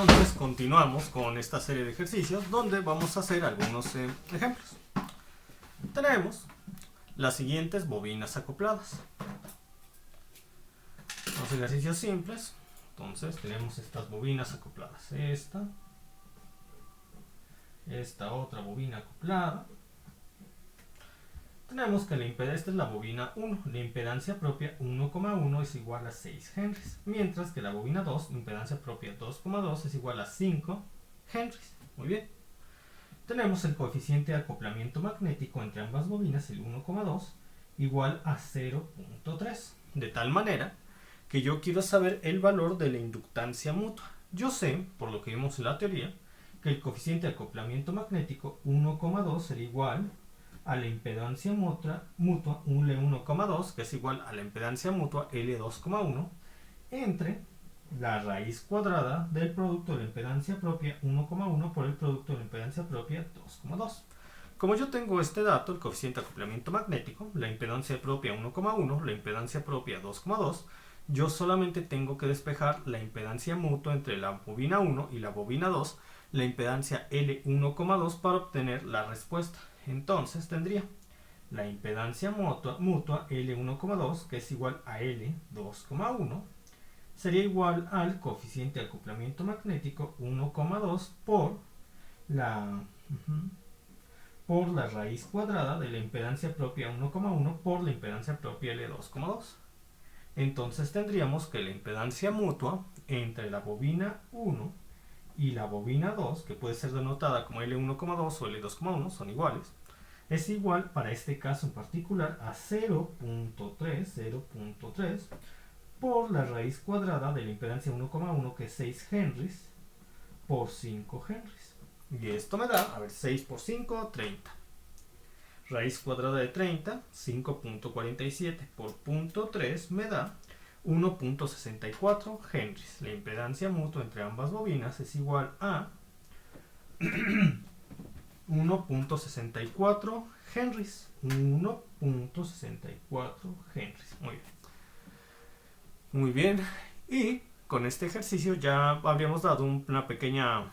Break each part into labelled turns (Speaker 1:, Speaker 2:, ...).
Speaker 1: Entonces continuamos con esta serie de ejercicios donde vamos a hacer algunos ejemplos. Tenemos las siguientes bobinas acopladas. Los ejercicios simples. Entonces tenemos estas bobinas acopladas. Esta otra bobina acoplada. Tenemos que esta es la bobina 1, la impedancia propia 1,1 es igual a 6 henries, mientras que la bobina 2, impedancia propia 2,2 es igual a 5 henries. Muy bien. Tenemos el coeficiente de acoplamiento magnético entre ambas bobinas, el 1,2, igual a 0,3, de tal manera que yo quiero saber el valor de la inductancia mutua. Yo sé, por lo que vimos en la teoría, que el coeficiente de acoplamiento magnético 1,2 será igual a la impedancia mutua L1,2, que es igual a la impedancia mutua L2,1, entre la raíz cuadrada del producto de la impedancia propia 1,1 por el producto de la impedancia propia 2,2. Como yo tengo este dato, el coeficiente de acoplamiento magnético, la impedancia propia 1,1, la impedancia propia 2,2, yo solamente tengo que despejar la impedancia mutua entre la bobina 1 y la bobina 2, la impedancia L1,2 para obtener la respuesta. Entonces tendría la impedancia mutua L1,2, que es igual a L2,1, sería igual al coeficiente de acoplamiento magnético 1,2 por la raíz cuadrada de la impedancia propia 1,1 por la impedancia propia L2,2. Entonces tendríamos que la impedancia mutua entre la bobina 1 y la bobina 2, que puede ser denotada como L1,2 o L2,1, son iguales, es igual para este caso en particular a 0.3 por la raíz cuadrada de la impedancia 1,1, que es 6 henries, por 5 henries. Y esto me da, 6 por 5, 30. Raíz cuadrada de 30, 5.47 por 0.3 me da 1.64 henries. La impedancia mutua entre ambas bobinas es igual a 1.64 henries. 1.64 henries. Muy bien. Muy bien. Y con este ejercicio ya habríamos dado un pequeño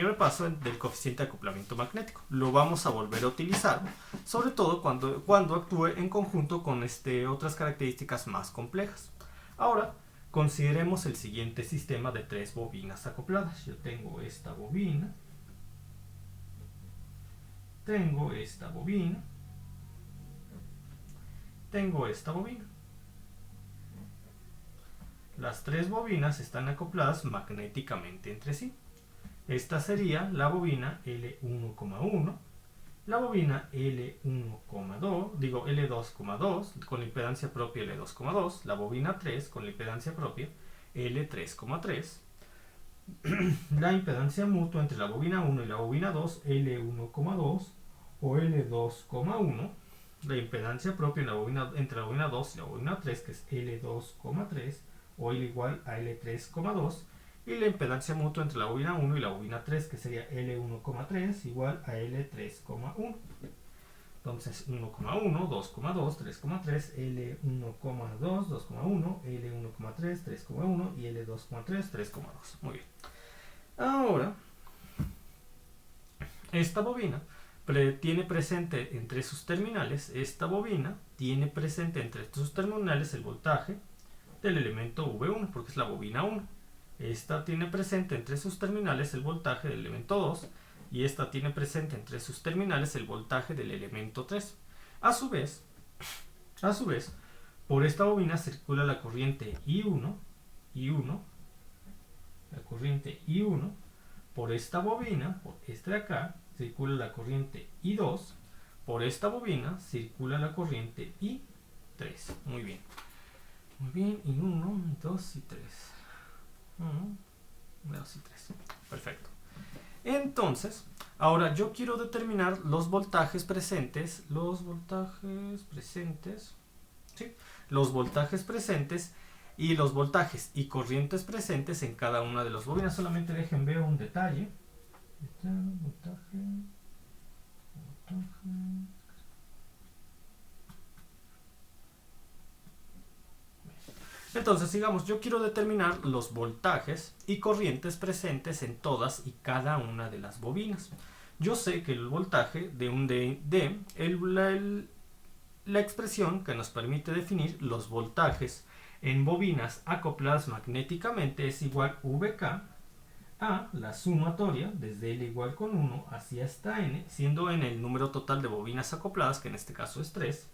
Speaker 1: repaso del coeficiente de acoplamiento magnético. Lo vamos a volver a utilizar, sobre todo cuando actúe en conjunto con otras características más complejas. Ahora, consideremos el siguiente sistema de 3 bobinas acopladas. Yo tengo esta bobina, tengo esta bobina, tengo esta bobina. Las 3 bobinas están acopladas magnéticamente entre sí. Esta sería la bobina L1,1, la bobina L2,2 con la impedancia propia L2,2, la bobina 3 con la impedancia propia L3,3, la impedancia mutua entre la bobina 1 y la bobina 2 L1,2 o L2,1, la impedancia propia entre la bobina 2 y la bobina 3, que es L2,3 o L igual a L3,2, y la impedancia mutua entre la bobina 1 y la bobina 3, que sería L1,3 igual a L3,1. Entonces 1,1, 2,2, 3,3, L1,2, 2,1, L1,3, 3,1 y L2,3, 3,2. Muy bien. Ahora, esta bobina tiene presente entre sus terminales, el voltaje del elemento V1, porque es la bobina 1. Esta tiene presente entre sus terminales el voltaje del elemento 2 y esta tiene presente entre sus terminales el voltaje del elemento 3. A su vez, por esta bobina circula la corriente I1, la corriente I1. Por esta bobina, por esta de acá, circula la corriente I2. Por esta bobina circula la corriente I3. Muy bien. Muy bien, y 1, 2 y 3. 1, 2 y 3. Perfecto. Entonces, ahora yo quiero determinar los voltajes presentes. Los voltajes presentes y los voltajes y corrientes presentes en cada una de las bobinas. Solamente dejen ver un detalle. Voltaje. Entonces, digamos, yo quiero determinar los voltajes y corrientes presentes en todas y cada una de las bobinas. Yo sé que el voltaje de un la expresión que nos permite definir los voltajes en bobinas acopladas magnéticamente es igual VK a la sumatoria desde L igual con 1 hacia hasta N, siendo N el número total de bobinas acopladas, que en este caso es 3,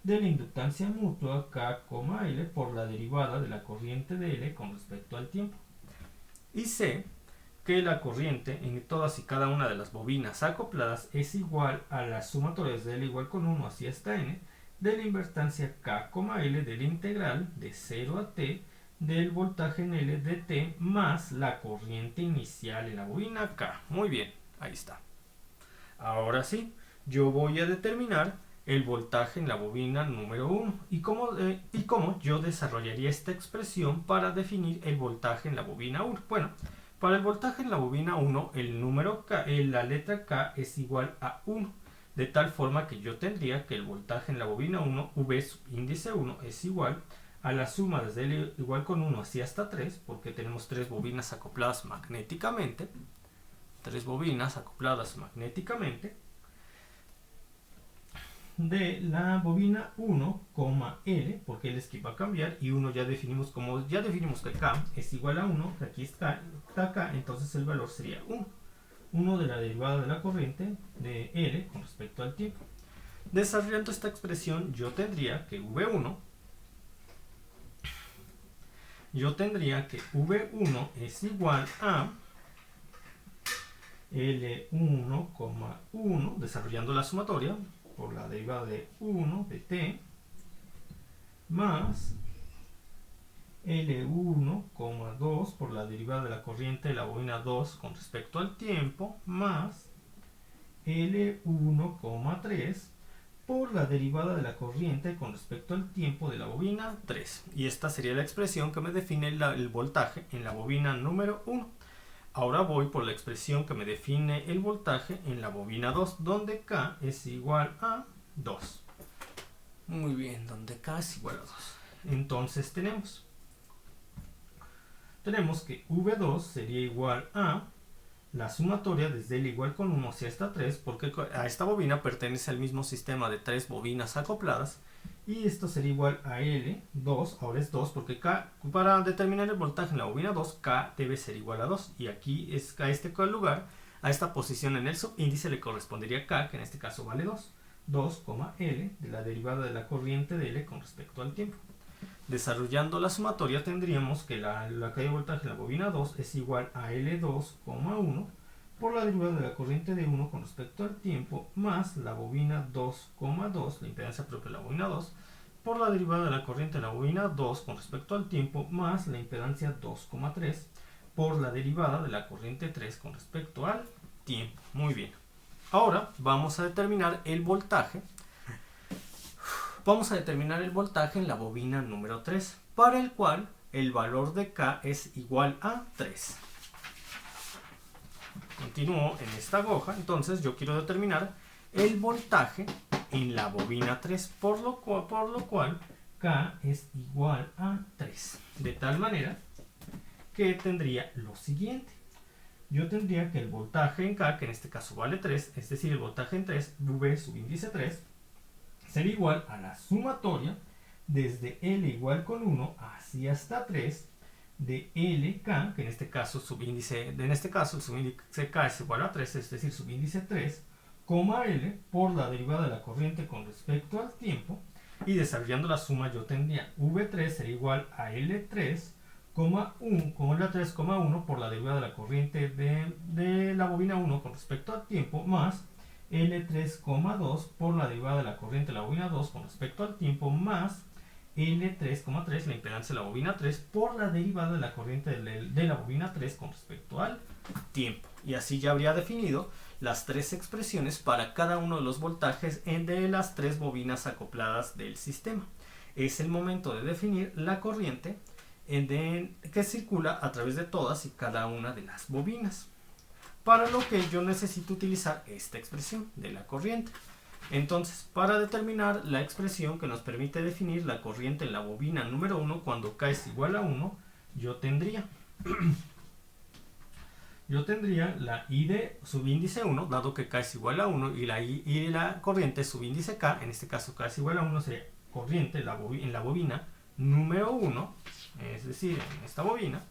Speaker 1: de la inductancia mutua K, L por la derivada de la corriente de L con respecto al tiempo. Y sé que la corriente en todas y cada una de las bobinas acopladas es igual a la sumatoria desde L igual con 1 hacia hasta N de la invertancia K, L de la integral de 0 a T del voltaje en L de T más la corriente inicial en la bobina K. Muy bien, ahí está. Ahora sí, yo voy a determinar el voltaje en la bobina número 1 y cómo yo desarrollaría esta expresión para definir el voltaje en la bobina 1. Bueno, para el voltaje en la bobina 1, el número K, la letra K es igual a 1, de tal forma que yo tendría que el voltaje en la bobina 1, V índice 1, es igual a la suma desde L igual con 1 hacia hasta 3, porque tenemos 3 bobinas acopladas magnéticamente, 3 bobinas acopladas magnéticamente, de la bobina 1, L, porque L es que va a cambiar, y 1 ya definimos que K es igual a 1, que aquí está K, entonces el valor sería 1 de la derivada de la corriente de L con respecto al tiempo. Desarrollando esta expresión, yo tendría que V1 es igual a L1,1, desarrollando la sumatoria por la derivada de 1 de t, más L1,2 por la derivada de la corriente de la bobina 2 con respecto al tiempo, más L1,3 por la derivada de la corriente con respecto al tiempo de la bobina 3. Y esta sería la expresión que me define el voltaje en la bobina número 1. Ahora voy por la expresión que me define el voltaje en la bobina 2, donde K es igual a 2. Muy bien, donde K es igual a 2. Entonces tenemos que V2 sería igual a la sumatoria desde L igual con 1 hacia hasta 3, porque a esta bobina pertenece al mismo sistema de 3 bobinas acopladas, y esto sería igual a L2, ahora es 2, porque K, para determinar el voltaje en la bobina 2, K debe ser igual a 2, y aquí es a este lugar, a esta posición en el subíndice le correspondería K, que en este caso vale 2, L de la derivada de la corriente de L con respecto al tiempo. Desarrollando la sumatoria tendríamos que la caída de voltaje en la bobina 2 es igual a L2,1 por la derivada de la corriente de 1 con respecto al tiempo, más la bobina 2,2, la impedancia propia de la bobina 2, por la derivada de la corriente de la bobina 2 con respecto al tiempo, más la impedancia 2,3 por la derivada de la corriente 3 con respecto al tiempo. Muy bien. Ahora vamos a determinar el voltaje. Vamos a determinar el voltaje en la bobina número 3, para el cual el valor de K es igual a 3. Continúo en esta hoja, entonces yo quiero determinar el voltaje en la bobina 3, por lo cual K es igual a 3. De tal manera que tendría lo siguiente. Yo tendría que el voltaje en K, que en este caso vale 3, es decir, el voltaje en 3, V subíndice 3, sería igual a la sumatoria desde L igual con 1 hacia hasta 3 de LK, que en este caso el subíndice K es igual a 3, es decir, subíndice 3, L por la derivada de la corriente con respecto al tiempo, y desarrollando la suma yo tendría V3 sería igual a L3,1 por la derivada de la corriente de la bobina 1 con respecto al tiempo, más L3,2 por la derivada de la corriente de la bobina 2 con respecto al tiempo, más L3,3, la impedancia de la bobina 3, por la derivada de la corriente de la bobina 3 con respecto al tiempo. Y así ya habría definido las 3 expresiones para cada uno de los voltajes de las 3 bobinas acopladas del sistema. Es el momento de definir la corriente que circula a través de todas y cada una de las bobinas, para lo que yo necesito utilizar esta expresión de la corriente. Entonces, para determinar la expresión que nos permite definir la corriente en la bobina número 1 cuando K es igual a 1, yo tendría la I de subíndice 1, dado que K es igual a 1, y la corriente subíndice K, en este caso K es igual a 1, sería corriente en la bobina número 1, es decir, en esta bobina,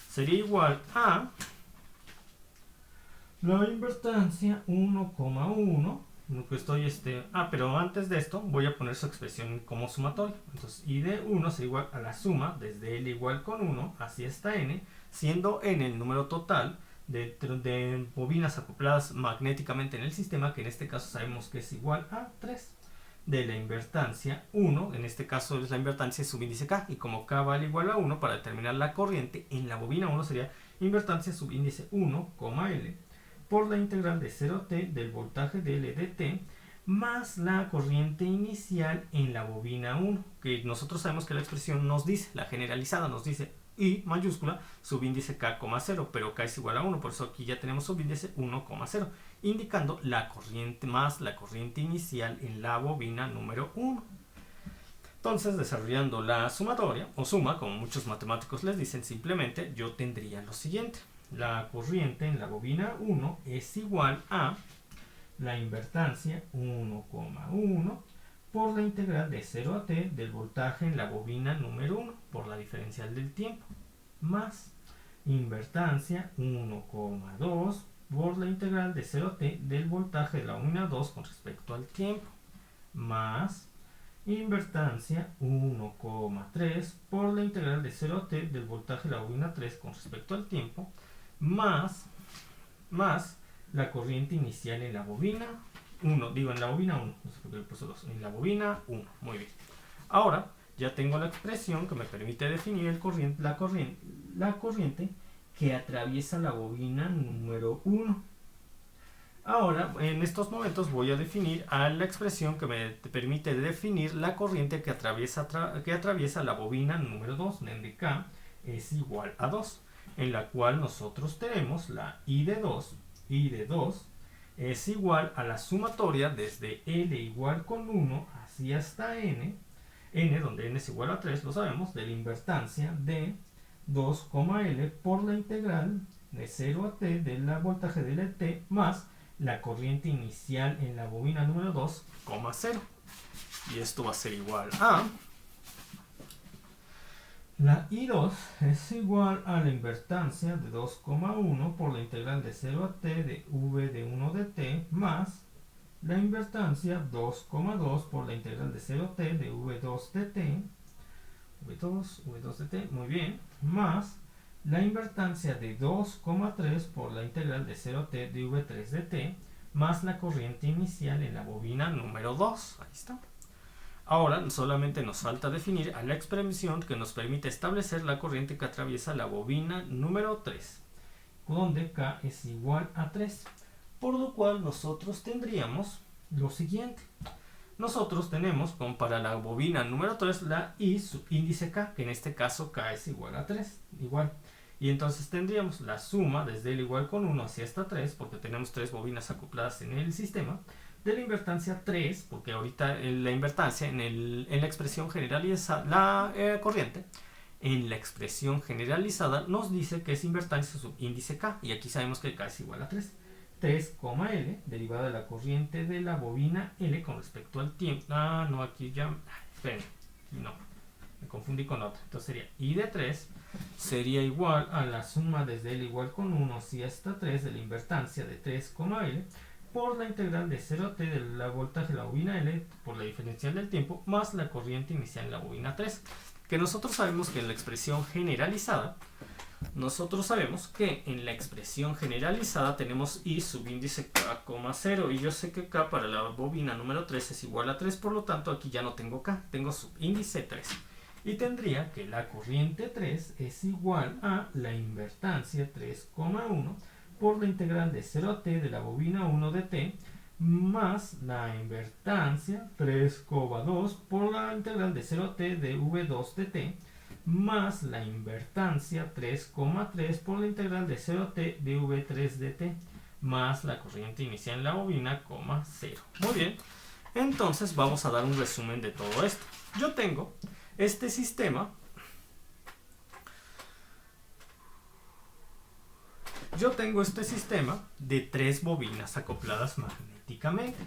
Speaker 1: sería igual a la invertancia 1,1, lo que estoy pero antes de esto voy a poner su expresión como sumatorio. Entonces I de 1 será igual a la suma desde L igual con 1 hacia esta N, siendo N el número total de bobinas acopladas magnéticamente en el sistema, que en este caso sabemos que es igual a 3, de la invertancia 1, en este caso es la invertancia de subíndice K, y como K vale igual a 1, para determinar la corriente en la bobina 1 sería invertancia subíndice 1, L, por la integral de 0t del voltaje de L de t, más la corriente inicial en la bobina 1, que nosotros sabemos que la expresión nos dice, la generalizada nos dice I mayúscula subíndice K, 0, pero K es igual a 1, por eso aquí ya tenemos subíndice 1,0, indicando la corriente más la corriente inicial en la bobina número 1. Entonces, desarrollando la sumatoria, o suma, como muchos matemáticos les dicen, simplemente yo tendría lo siguiente. La corriente en la bobina 1 es igual a la invertancia 1,1 por la integral de 0 a t del voltaje en la bobina número 1 por la diferencial del tiempo, más invertancia 1,2 por la integral de 0 a t del voltaje de la bobina 2 con respecto al tiempo, más invertancia 1,3 por la integral de 0 a t del voltaje de la bobina 3 con respecto al tiempo, más la corriente inicial en la bobina 1, en la bobina 1, no sé por qué le puse 2, en la bobina 1, muy bien. Ahora ya tengo la expresión que me permite definir la corriente que atraviesa la bobina número 1. Ahora, en estos momentos voy a definir la expresión que me permite definir la corriente que atraviesa la bobina número 2, donde K es igual a 2, en la cual nosotros tenemos la I de 2 es igual a la sumatoria desde L igual con 1 hacia hasta N, donde N es igual a 3, lo sabemos, de la invertancia de 2,L por la integral de 0 a t del voltaje de Lt más la corriente inicial en la bobina número 2, 0. Y esto va a ser igual a la I2 es igual a la invertancia de 2,1 por la integral de 0 a t de v de 1 de t más la invertancia 2,2 por la integral de 0 a t de v2 de t, v2 de t, muy bien, más la invertancia de 2,3 por la integral de 0 a t de v3 de t más la corriente inicial en la bobina número 2. Ahí está. Ahora solamente nos falta definir a la expresión que nos permite establecer la corriente que atraviesa la bobina número 3, donde K es igual a 3, por lo cual nosotros tendríamos lo siguiente. Nosotros tenemos, como para la bobina número 3, la I subíndice K, que en este caso K es igual a 3, igual. Y entonces tendríamos la suma desde L igual con 1 hacia hasta 3, porque tenemos 3 bobinas acopladas en el sistema, de la invertancia 3, porque ahorita la invertancia en la expresión generalizada, la corriente en la expresión generalizada nos dice que es invertancia subíndice K, y aquí sabemos que K es igual a 3. 3,L, derivada de la corriente de la bobina L con respecto al tiempo. No, aquí ya, esperen, no, me confundí con la otra. Entonces sería I de 3 sería igual a la suma desde L igual con 1 hacia hasta 3 de la invertancia de 3,L por la integral de 0 a t del voltaje de la bobina L por la diferencial del tiempo más la corriente inicial en la bobina 3, que nosotros sabemos que en la expresión generalizada tenemos I subíndice K, 0, y yo sé que K para la bobina número 3 es igual a 3, por lo tanto aquí ya no tengo K, tengo subíndice 3. Y tendría que la corriente 3 es igual a la invertancia 3,1 por la integral de 0 a t de la bobina 1 de t más la invertancia 3,2 por la integral de 0 a t de v2 de t más la invertancia 3,3 por la integral de 0 a t de v3 de t más la corriente inicial en la bobina, 0. Muy bien, entonces vamos a dar un resumen de todo esto. Yo tengo este sistema. De 3 bobinas acopladas magnéticamente,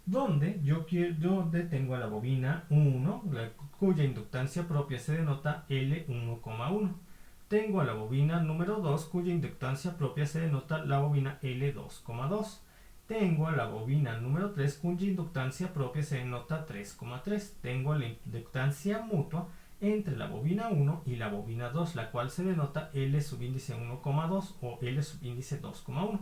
Speaker 1: donde yo tengo a la bobina 1, cuya inductancia propia se denota L1,1. Tengo a la bobina número 2, cuya inductancia propia se denota la bobina L2,2. Tengo a la bobina número 3, cuya inductancia propia se denota 3,3. Tengo la inductancia mutua entre la bobina 1 y la bobina 2, la cual se denota L subíndice 1,2 o L subíndice 2,1.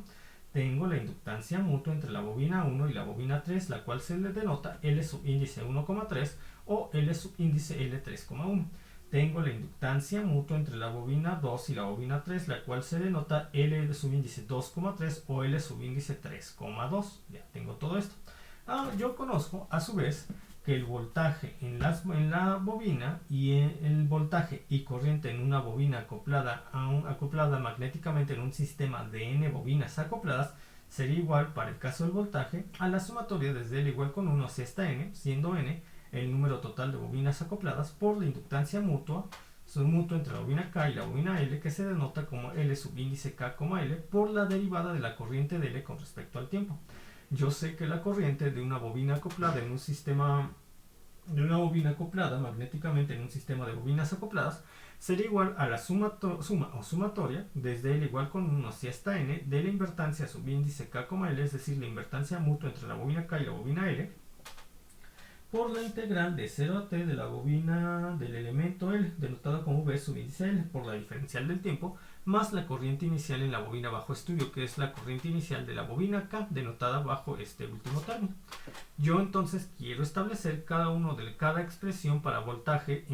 Speaker 1: Tengo la inductancia mutua entre la bobina 1 y la bobina 3, la cual se le denota L subíndice 1,3 o L subíndice L3,1. Tengo la inductancia mutua entre la bobina 2 y la bobina 3, la cual se denota L subíndice 2,3 o L subíndice 3,2. Ya tengo todo esto. Yo conozco, a su vez, que el voltaje en la bobina y el voltaje y corriente en una bobina acoplada magnéticamente en un sistema de n bobinas acopladas sería igual, para el caso del voltaje, a la sumatoria desde L igual con 1 hacia esta n, siendo n el número total de bobinas acopladas por la inductancia mutua entre la bobina K y la bobina L, que se denota como L subíndice K, L por la derivada de la corriente de L con respecto al tiempo. Yo sé que la corriente de una bobina acoplada en un sistema magnéticamente en un sistema de bobinas acopladas sería igual a la suma o sumatoria desde L igual con 1 hacia esta n de la invertancia subíndice K, L, es decir, la invertancia mutua entre la bobina K y la bobina L, por la integral de 0 a t de la bobina del elemento L, denotado como V subíndice L, por la diferencial del tiempo, más la corriente inicial en la bobina bajo estudio, que es la corriente inicial de la bobina K, denotada bajo este último término. Yo entonces quiero establecer cada expresión para voltaje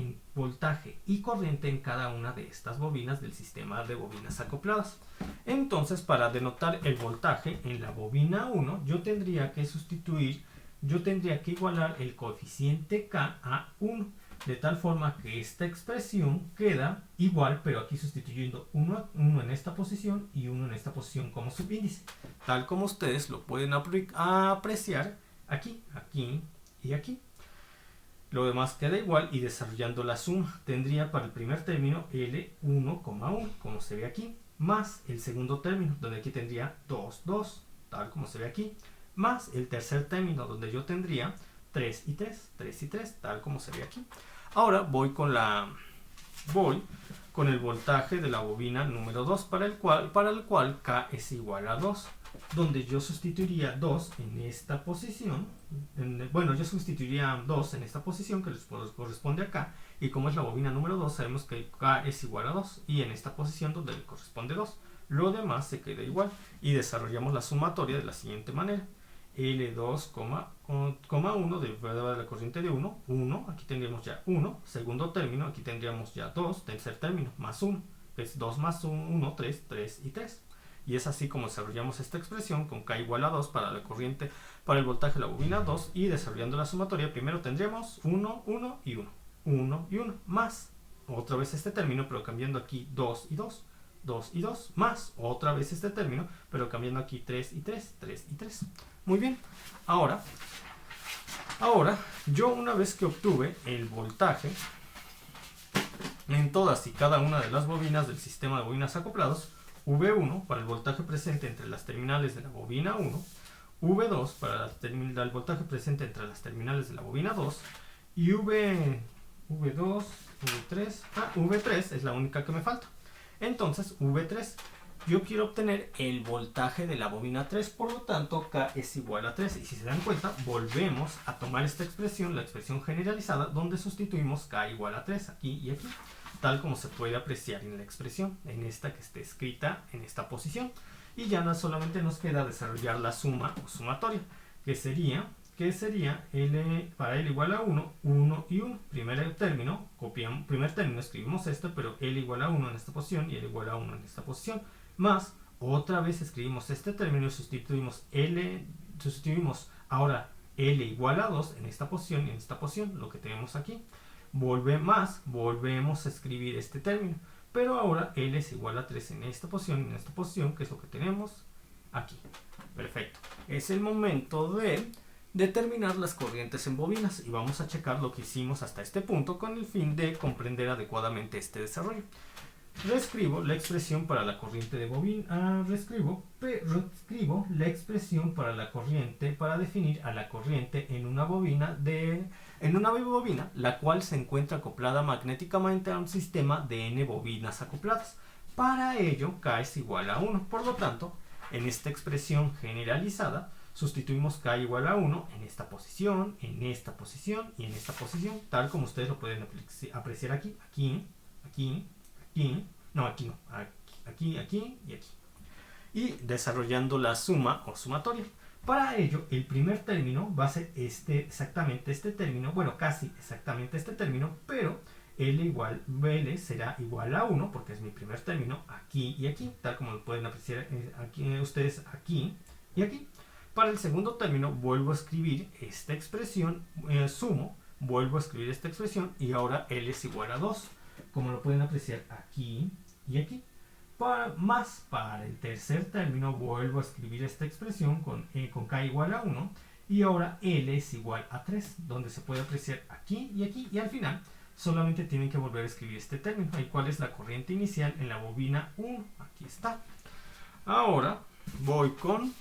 Speaker 1: y corriente en cada una de estas bobinas del sistema de bobinas acopladas. Entonces, para denotar el voltaje en la bobina 1, yo tendría que igualar el coeficiente K a 1, de tal forma que esta expresión queda igual, pero aquí sustituyendo 1 en esta posición y 1 en esta posición como subíndice, tal como ustedes lo pueden apreciar aquí, aquí y aquí. Lo demás queda igual, y desarrollando la suma tendría para el primer término L1,1, como se ve aquí, más el segundo término, donde aquí tendría 2, tal como se ve aquí, más el tercer término, donde yo tendría 3 y 3, tal como se ve aquí. Ahora voy con el voltaje de la bobina número 2, para el cual K es igual a 2, donde yo sustituiría 2 en esta posición. Yo sustituiría 2 en esta posición que les corresponde a K, y como es la bobina número 2, sabemos que K es igual a 2, y en esta posición donde le corresponde 2. Lo demás se queda igual, y desarrollamos la sumatoria de la siguiente manera. L2,1 derivada de la corriente de 1, aquí tendríamos ya 1, segundo término, aquí tendríamos ya 2, tercer término, más 1, que es 2 más 1, 3 y 3. Y es así como desarrollamos esta expresión con K igual a 2 para la corriente, para el voltaje de la bobina 2, y desarrollando la sumatoria, primero tendríamos 1, 1 y 1, 1 y 1, más otra vez este término, pero cambiando aquí 2 y 2, 2 y 2, más otra vez este término, pero cambiando aquí 3 y 3, 3 y 3. Muy bien, ahora yo, una vez que obtuve el voltaje en todas y cada una de las bobinas del sistema de bobinas acoplados, V1 para el voltaje presente entre las terminales de la bobina 1, V2 para el voltaje presente entre las terminales de la bobina 2, y V2, V3, V3 es la única que me falta. Entonces, V3, yo quiero obtener el voltaje de la bobina 3, por lo tanto K es igual a 3, y si se dan cuenta, volvemos a tomar esta expresión, la expresión generalizada, donde sustituimos K igual a 3, aquí y aquí, tal como se puede apreciar en la expresión, en esta que esté escrita en esta posición. Y ya no solamente nos queda desarrollar la suma o sumatoria, que sería L, para L igual a 1, 1 y 1. Primer término escribimos esto, pero L igual a 1 en esta posición y L igual a 1 en esta posición. Más, otra vez escribimos este término y sustituimos ahora L igual a 2 en esta posición y en esta posición, lo que tenemos aquí. Volvemos a escribir este término, pero ahora L es igual a 3 en esta posición y en esta posición, que es lo que tenemos. aquí. Perfecto. Es el momento de determinar las corrientes en bobinas y vamos a checar lo que hicimos hasta este punto con el fin de comprender adecuadamente este desarrollo. Reescribo la expresión para la corriente de bobina, reescribo la expresión para la corriente para definir a la corriente en una bobina la cual se encuentra acoplada magnéticamente a un sistema de n bobinas acopladas. Para ello K es igual a 1, por lo tanto, en esta expresión generalizada sustituimos K igual a 1 en esta posición y en esta posición, tal como ustedes lo pueden apreciar aquí y aquí. Y desarrollando la suma o sumatoria. Para ello, el primer término va a ser exactamente este término, bueno, casi exactamente este término, pero L será igual a 1, porque es mi primer término, aquí y aquí, tal como lo pueden apreciar ustedes aquí y aquí. Para el segundo término, vuelvo a escribir esta expresión, vuelvo a escribir esta expresión, y ahora L es igual a 2, como lo pueden apreciar aquí y aquí. Para el tercer término vuelvo a escribir esta expresión con K igual a 1 y ahora L es igual a 3, donde se puede apreciar aquí, y al final solamente tienen que volver a escribir este término. ¿Y cuál es la corriente inicial en la bobina 1? Aquí está. Ahora voy con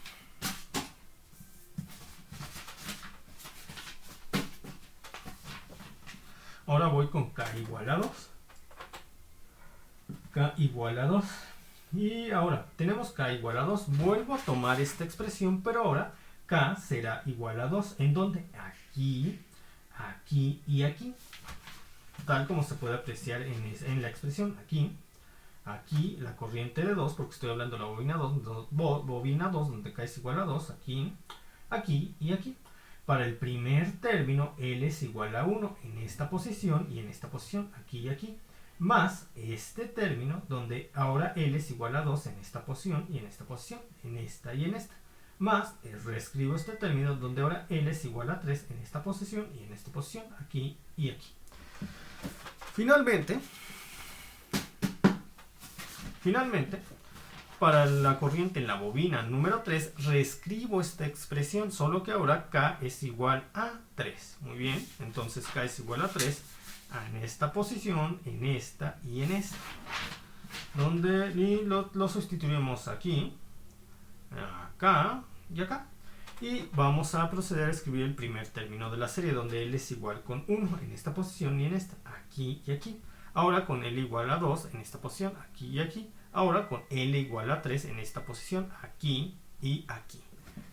Speaker 1: K igual a 2. K igual a 2. Y ahora tenemos K igual a 2. Vuelvo a tomar esta expresión, pero ahora K será igual a 2. ¿En dónde? Aquí, aquí y aquí. Tal como se puede apreciar en la expresión. Aquí la corriente de 2, porque estoy hablando de la bobina 2, donde K es igual a 2. Aquí y aquí. Para el primer término, L es igual a 1 en esta posición y en esta posición, aquí y aquí. Más este término donde ahora L es igual a 2 en esta posición y en esta posición, en esta y en esta. Más reescribo este término donde ahora L es igual a 3 en esta posición y en esta posición, aquí y aquí. Finalmente, para la corriente en la bobina número 3, reescribo esta expresión, solo que ahora K es igual a 3. Muy bien, entonces K es igual a 3 en esta posición, en esta y en esta. Donde lo sustituimos aquí, acá y acá. Y vamos a proceder a escribir el primer término de la serie, donde L es igual con 1 en esta posición y en esta, aquí y aquí. Ahora con L igual a 2 en esta posición, aquí y aquí. Ahora con L igual a 3 en esta posición, aquí y aquí.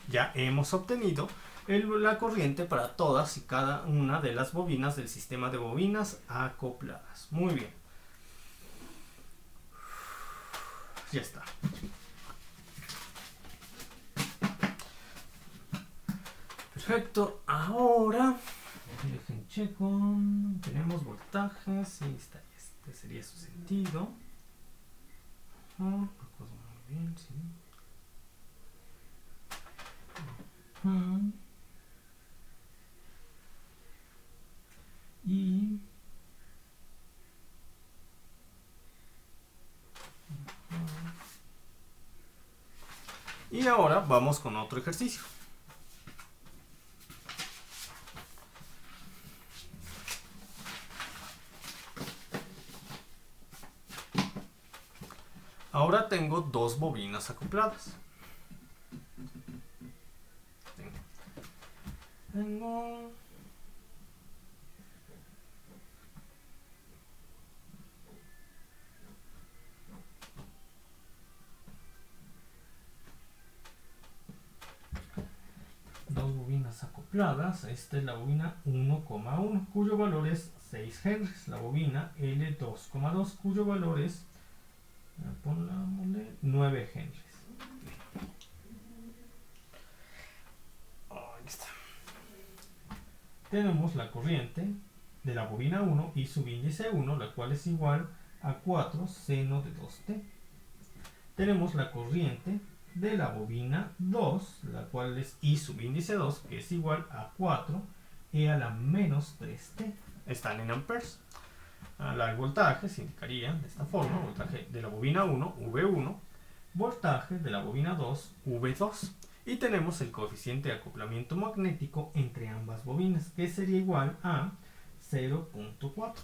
Speaker 1: Ya hemos obtenido la corriente para todas y cada una de las bobinas del sistema de bobinas acopladas. Muy bien. Ya está. Perfecto. Ahora, dejen checo. Tenemos voltajes. Y este sería su sentido. Muy bien, sí. Y ahora vamos con otro ejercicio. Ahora tengo dos bobinas acopladas. Tengo dos bobinas acopladas. Esta es la bobina 1,1 cuyo valor es 6 Henrys. La bobina L2,2 cuyo valor es 9 Henrys. Ahí está. Tenemos la corriente de la bobina 1 y subíndice 1, la cual es igual a 4 seno de 2t. Tenemos la corriente de la bobina 2, la cual es I subíndice 2, que es igual a 4 e a la menos 3t. Están en amperes. El voltaje se indicaría de esta forma: voltaje de la bobina 1, V1, voltaje de la bobina 2, V2. Y tenemos el coeficiente de acoplamiento magnético entre ambas bobinas, que sería igual a 0.4.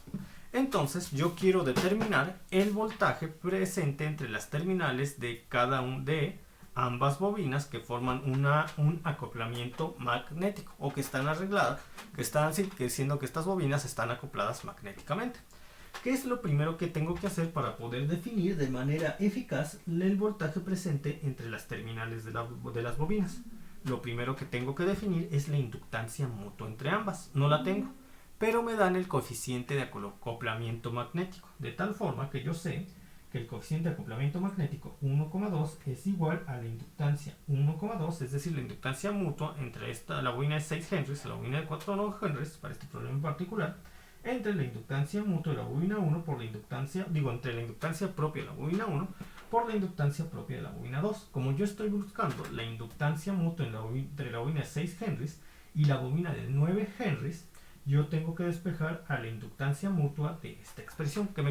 Speaker 1: Entonces yo quiero determinar el voltaje presente entre las terminales de cada una de ambas bobinas que forman un acoplamiento magnético, o que están arregladas, siendo que estas bobinas están acopladas magnéticamente. ¿Qué es lo primero que tengo que hacer para poder definir de manera eficaz el voltaje presente entre las terminales de las bobinas? Lo primero que tengo que definir es la inductancia mutua entre ambas. No la tengo, pero me dan el coeficiente de acoplamiento magnético, de tal forma que yo sé que el coeficiente de acoplamiento magnético 1,2 es igual a la inductancia 1,2, es decir, la inductancia mutua entre la bobina de 6 Henrys y la bobina de 4 Henrys, para este problema en particular, entre la inductancia mutua de la bobina 1 por la inductancia, entre la inductancia propia de la bobina 1 por la inductancia propia de la bobina 2. Como yo estoy buscando la inductancia mutua entre la bobina de 6 Henrys y la bobina de 9 Henrys, yo tengo que despejar a la inductancia mutua de esta expresión, lo que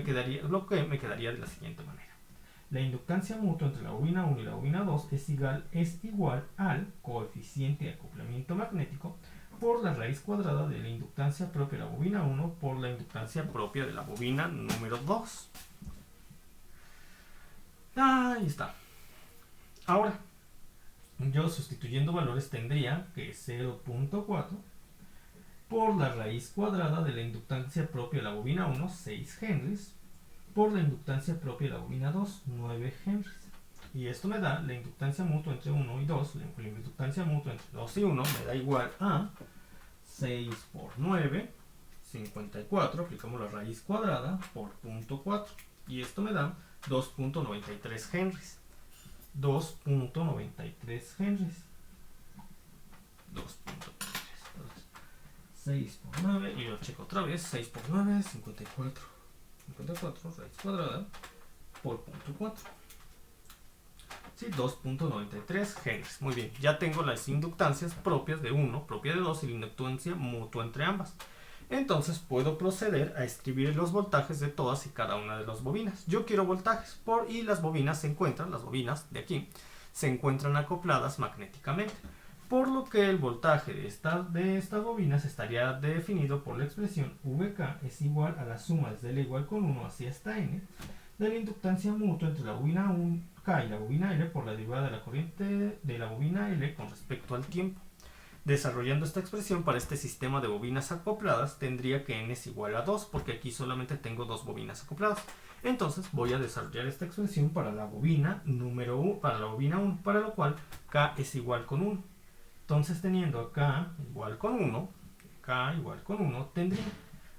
Speaker 1: me quedaría de la siguiente manera. La inductancia mutua entre la bobina 1 y la bobina 2 es igual al coeficiente de acoplamiento magnético por la raíz cuadrada de la inductancia propia de la bobina 1 por la inductancia propia de la bobina número 2. Ahí está. Ahora, yo sustituyendo valores tendría que 0.4 por la raíz cuadrada de la inductancia propia de la bobina 1, 6 Henrys, por la inductancia propia de la bobina 2, 9 Henrys. Y esto me da la inductancia mutua entre 1 y 2, la inductancia mutua entre 2 y 1 me da igual a 6 por 9, 54, aplicamos la raíz cuadrada por 0.4. Y esto me da 2.93 Henrys. 2.93 Henrys. 2.93. 6 por 9, y lo checo otra vez, 6 por 9, 54. 54, raíz cuadrada por 0.4. Sí, 2.93 Henrys. Muy bien, ya tengo las inductancias propias de 1, propia de 2 y la inductancia mutua entre ambas. Entonces puedo proceder a escribir los voltajes de todas y cada una de las bobinas. Yo quiero voltajes y las bobinas las bobinas de aquí, se encuentran acopladas magnéticamente. Por lo que el voltaje de estas bobinas estaría definido por la expresión VK es igual a la suma desde L igual con 1 hacia esta N de la inductancia mutua entre la bobina K y la bobina L por la derivada de la corriente de la bobina L con respecto al tiempo. Desarrollando esta expresión para este sistema de bobinas acopladas, tendría que N es igual a 2, porque aquí solamente tengo dos bobinas acopladas. Entonces voy a desarrollar esta expresión para la bobina número 1, para la bobina 1, para lo cual K es igual con 1. Entonces, teniendo K igual con 1,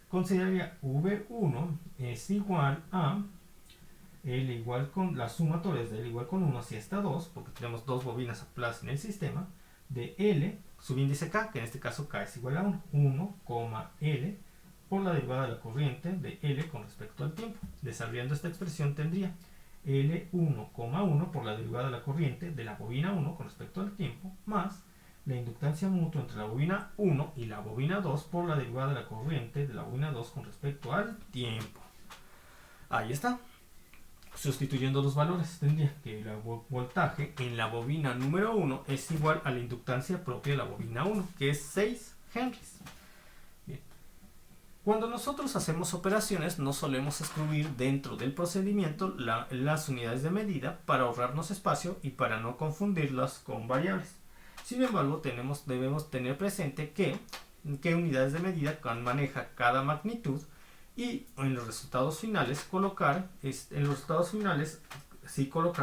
Speaker 1: consideraría V1 es igual a L igual con la sumatoria de L igual con 1 hacia esta 2, porque tenemos dos bobinas acopladas en el sistema, de L subíndice K, que en este caso K es igual a 1, L por la derivada de la corriente de L con respecto al tiempo. Desarrollando esta expresión tendría L1,1 por la derivada de la corriente de la bobina 1 con respecto al tiempo, más la inductancia mutua entre la bobina 1 y la bobina 2 por la derivada de la corriente de la bobina 2 con respecto al tiempo. Ahí está. Sustituyendo los valores, tendría que el voltaje en la bobina número 1 es igual a la inductancia propia de la bobina 1, que es 6 Henrys. Bien. Cuando nosotros hacemos operaciones, no solemos escribir dentro del procedimiento las unidades de medida para ahorrarnos espacio y para no confundirlas con variables. Sin embargo, debemos tener presente qué unidades de medida maneja cada magnitud, y en los resultados finales colocar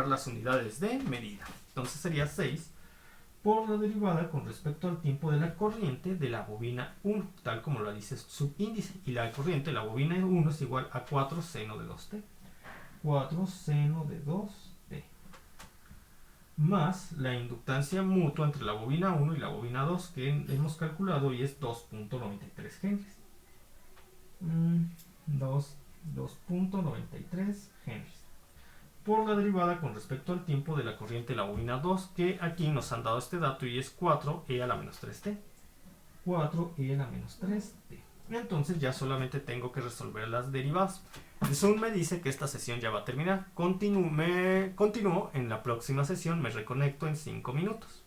Speaker 1: las unidades de medida. Entonces sería 6 por la derivada con respecto al tiempo de la corriente de la bobina 1, tal como lo dice su subíndice, y la corriente de la bobina 1 es igual a 4 seno de 2t. 4 seno de 2t más la inductancia mutua entre la bobina 1 y la bobina 2 que hemos calculado y es 2.93 Henrys. 2.93 Henrys por la derivada con respecto al tiempo de la corriente de la bobina 2, que aquí nos han dado este dato y es 4e a la menos 3t. 4e a la menos 3t. Entonces ya solamente tengo que resolver las derivadas. Zoom me dice que esta sesión ya va a terminar. Continúo en la próxima sesión, me reconecto en 5 minutos.